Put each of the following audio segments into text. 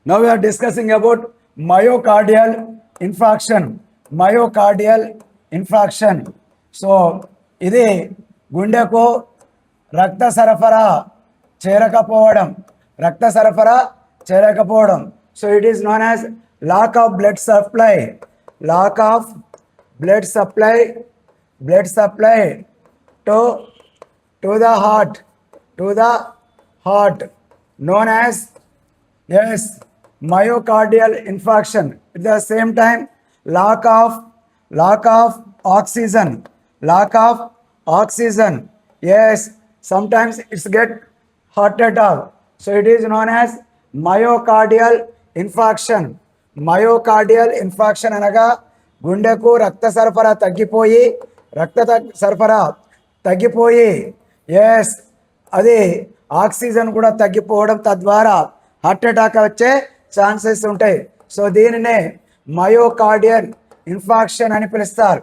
Now we are discussing about myocardial infarction. Myocardial infarction. So ఇది గుండెకు రక్త సరఫరా చేరకపోవడం, రక్త సరఫరా చేరకపోవడం. So it is known as lack of blood supply, lack of blood supply, blood supply to the heart, to the heart, known as, yes, myocardial infarction. At the same time, lack of oxygen, lack of oxygen. Yes, sometimes it's get heart attack. So it is known as myocardial infarction. Myocardial infarction అనగా గుండెకు రక్త సరఫరా తగ్గిపోయి, సరఫరా తగ్గిపోయి, yes, అది oxygen కూడా తగ్గిపోవడం, తద్వారా హార్ట్ అటాక్ వచ్చే ఛాన్సెస్ ఉంటాయి. సో దీనినే మయోకార్డియల్ ఇన్ఫాక్షన్ అని పిలుస్తారు.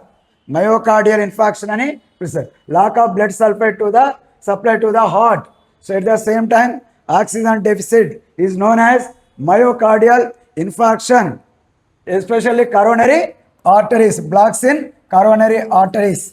మయోకార్డియల్ ఇన్ఫాక్షన్ అని పిలుస్తారు. Lack of blood supply to the heart. So at the same time oxygen deficit is known as myocardial infarction. Especially coronary arteries, blocks in coronary arteries.